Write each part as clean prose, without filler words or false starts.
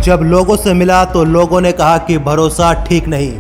जब लोगों से मिला तो लोगों ने कहा कि भरोसा ठीक नहीं,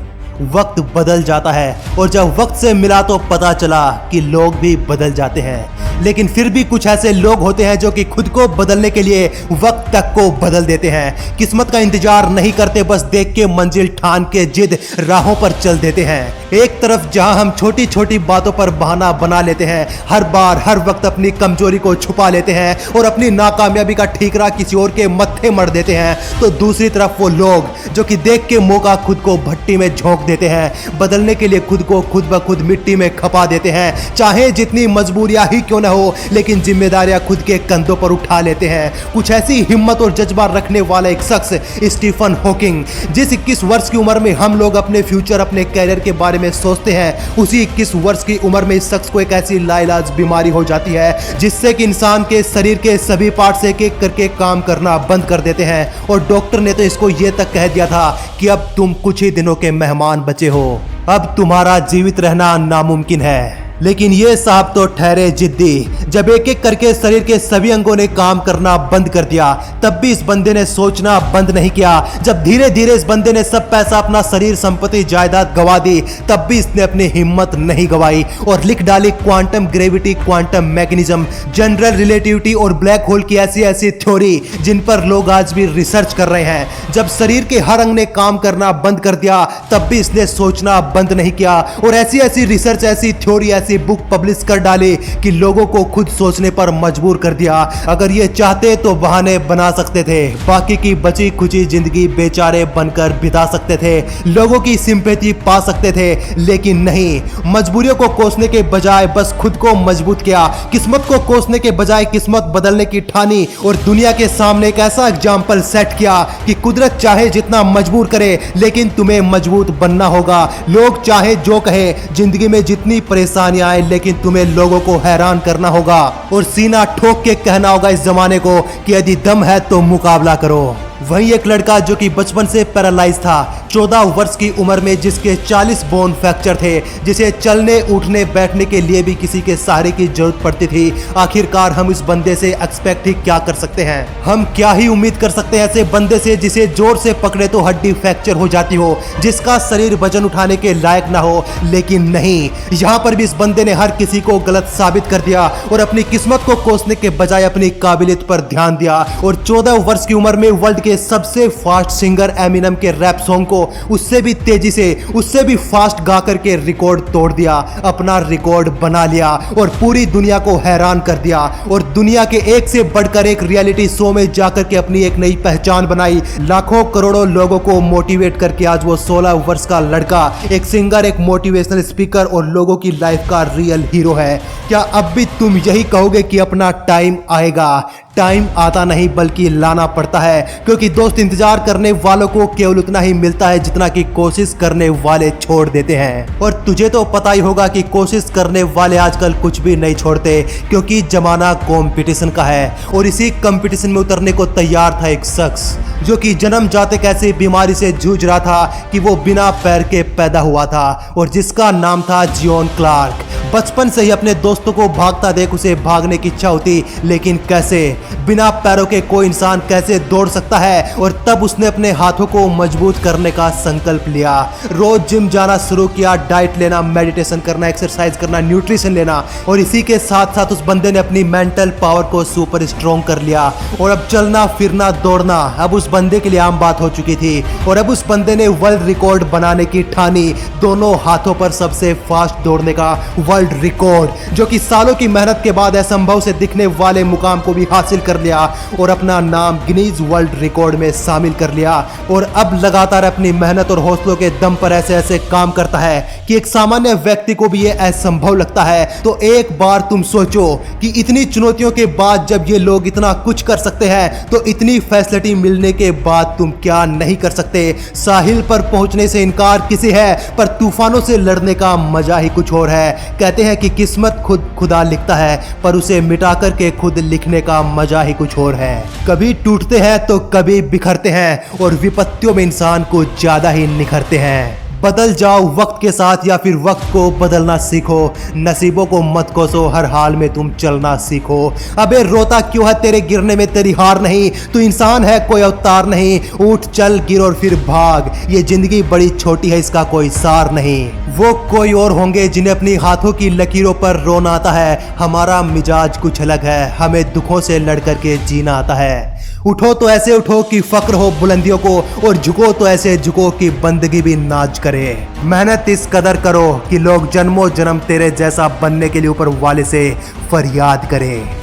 वक्त बदल जाता है। और जब वक्त से मिला तो पता चला कि लोग भी बदल जाते हैं। लेकिन फिर भी कुछ ऐसे लोग होते हैं जो कि खुद को बदलने के लिए वक्त तक को बदल देते हैं। किस्मत का इंतजार नहीं करते, बस देख के मंजिल ठान के जिद राहों पर चल देते हैं। एक तरफ जहां हम छोटी छोटी बातों पर बहाना बना लेते हैं, हर बार हर वक्त अपनी कमजोरी को छुपा लेते हैं और अपनी नाकामयाबी का ठीकरा किसी और के मत्थे मढ़ देते हैं, तो दूसरी तरफ वो लोग जो कि देख के मौका खुद को भट्टी में झोंक देते हैं, बदलने के लिए खुद को खुद ब खुद मिट्टी में खपा देते हैं। चाहे जितनी मजबूरियां ही क्यों न हो, लेकिन जिम्मेदारियां खुद के कंधों पर उठा लेते हैं। कुछ ऐसी हिम्मत और जज्बा रखने वाला एक शख्स स्टीफन हॉकिंग, जिस 21 वर्ष की उम्र में हम लोग अपने फ्यूचर अपने कैरियर के बारे में सोचते हैं, उसी 21 वर्ष की उम्र में इस शख्स को एक ऐसी लाइलाज बीमारी हो जाती है जिससे कि इंसान के शरीर के सभी पार्ट्स एक एक करके काम करना बंद कर देते हैं। और डॉक्टर ने तो इसको ये तक कह दिया था कि अब तुम कुछ ही दिनों के मेहमान बचे हो, अब तुम्हारा जीवित रहना नामुमकिन है। लेकिन ये साहब तो ठहरे जिद्दी। जब एक एक करके शरीर के सभी अंगों ने काम करना बंद कर दिया, तब भी इस बंदे ने सोचना बंद नहीं किया। जब धीरे धीरे इस बंदे ने सब पैसा, अपना शरीर, संपत्ति, जायदाद गवा दी, तब भी इसने अपनी हिम्मत नहीं गवाई और लिख डाली quantum gravity, quantum mechanism, general relativity और ब्लैक होल की ऐसी ऐसी थ्योरी जिन पर लोग आज भी रिसर्च कर रहे हैं। जब शरीर के हर अंग ने काम करना बंद कर दिया, तब भी इसने सोचना बंद नहीं किया और ऐसी ऐसी रिसर्च, ऐसी थ्योरी, ऐसी बुक पब्लिश कर डाली कि लोगों को खुद सोचने पर मजबूर कर दिया। अगर ये चाहते तो बहाने बना सकते थे, बाकी की बची खुची जिंदगी बेचारे बनकर बिता सकते थे, लोगों की सिंपैथी पा सकते थे, लेकिन नहीं। मजबूरियों को कोसने के बजाय बस खुद को मजबूत किया, किस्मत को कोसने के बजाय किस्मत बदलने की ठानी और दुनिया के सामने एक ऐसा एग्जाम्पल सेट किया कि कुदरत चाहे जितना मजबूर करे, लेकिन तुम्हें मजबूत बनना होगा। लोग चाहे जो कहे, जिंदगी में जितनी परेशानियां आए, लेकिन तुम्हें लोगों को हैरान करना होगा और सीना ठोक के कहना होगा इस जमाने को कि यदि दम है तो मुकाबला करो। वहीं एक लड़का जो कि बचपन से पैरालाइज था, 14 वर्ष की उम्र में, जिसके 40 बोन फ्रैक्चर थे, जिसे चलने उठने बैठने के लिए भी किसी के सहारे की जरूरत पड़ती थी। आखिरकार हम इस बंदे से एक्सपेक्ट ही क्या कर सकते हैं? हम क्या ही उम्मीद कर सकते हैं ऐसे बंदे से जिसे जोर से पकड़े तो हड्डी फ्रैक्चर हो जाती हो, जिसका शरीर वजन उठाने के लायक ना हो। लेकिन नहीं, यहाँ पर भी इस बंदे ने हर किसी को गलत साबित कर दिया और अपनी किस्मत को कोसने के बजाय अपनी काबिलियत पर ध्यान दिया और 14 वर्ष की उम्र में वर्ल्ड के सबसे फास्ट सिंगर एमिनम के रैप सॉन्ग को उससे भी तेजी से, उससे भी फास्ट गा करके रिकॉर्ड तोड़ दिया, अपना रिकॉर्ड बना लिया और पूरी दुनिया को हैरान कर दिया। और दुनिया के एक से बढ़कर एक रियलिटी शो में जाकर के अपनी एक नई पहचान बनाई, लाखों करोड़ों लोगों को मोटिवेट करके आज वो 16 वर्ष का लड़का एक सिंगर, एक मोटिवेशनल स्पीकर और लोगों की लाइफ का रियल हीरो है। क्या अब भी तुम यही कहोगे कि अपना टाइम आएगा? टाइम आता नहीं बल्कि लाना पड़ता है, क्योंकि दोस्त इंतजार करने वालों को केवल उतना ही मिलता है जितना कि कोशिश करने वाले छोड़ देते हैं। और तुझे तो पता ही होगा कि कोशिश करने वाले आजकल कुछ भी नहीं छोड़ते, क्योंकि जमाना कंपटीशन का है। और इसी कंपटीशन में उतरने को तैयार था एक शख्स जो कि जन्म जाते कैसे बीमारी से जूझ रहा था कि वो बिना पैर के पैदा हुआ था और जिसका नाम था जियोन क्लार्क। बचपन से ही अपने दोस्तों को भागता देख उसे भागने की इच्छा होती, लेकिन कैसे? बिना पैरों के कोई इंसान कैसे दौड़ सकता है? और तब उसने अपने हाथों को मजबूत करने का संकल्प लिया। रोज जिम जाना शुरू किया, डाइट लेना, मेडिटेशन करना, एक्सरसाइज करना, न्यूट्रिशन लेना, और इसी के साथ साथ उस बंदे ने अपनी मेंटल पावर को सुपर स्ट्रॉन्ग कर लिया। और अब चलना फिरना दौड़ना अब उस बंदे के लिए आम बात हो चुकी थी। और अब उस बंदे ने वर्ल्ड रिकॉर्ड बनाने की ठानी, दोनों हाथों पर सबसे फास्ट दौड़ने का वर्ल्ड रिकॉर्ड, जो कि सालों की मेहनत के बाद असंभव से दिखने वाले मुकाम को भी हासिल कर लिया और अपना नाम गिनीज वर्ल्ड रिकॉर्ड में शामिल कर लिया। और अब लगातार अपनी मेहनत और हौसलों के दम पर ऐसे ऐसे काम करता है कि एक सामान्य व्यक्ति को भी ये असंभव लगता है। तो एक बार तुम सोचो कि इतनी चुनौतियों के बाद जब ये लोग इतना कुछ कर सकते हैं, तो इतनी फैसिलिटी मिलने के बाद तुम क्या नहीं कर सकते? साहिल पर पहुंचने से इनकार किसी है, पर तूफानों से लड़ने का मजा ही कुछ और है। कहते हैं कि किस्मत खुद खुदा लिखता है, पर उसे मिटा करके खुद लिखने का मजा ही कुछ और है। कभी टूटते हैं तो कभी बिखरते हैं और विपत्तियों में इंसान को ज्यादा ही निखरते हैं। बदल जाओ वक्त के साथ या फिर वक्त को बदलना सीखो। नसीबों को मत कोसो, हर हाल में तुम चलना सीखो। अबे रोता क्यों है तेरे गिरने में तेरी हार नहीं, तू इंसान है कोई अवतार नहीं। उठ चल गिर और फिर भाग, ये जिंदगी बड़ी छोटी है इसका कोई सार नहीं। वो कोई और होंगे जिन्हें अपनी हाथों की लकीरों पर रोना आता है, हमारा मिजाज कुछ अलग है, हमें दुखों से लड़ करके जीना आता है। उठो तो ऐसे उठो कि फक्र हो बुलंदियों को, और झुको तो ऐसे झुको कि बंदगी भी नाच करे। मेहनत इस कदर करो कि लोग जन्मों जन्म तेरे जैसा बनने के लिए ऊपर वाले से फरियाद करें।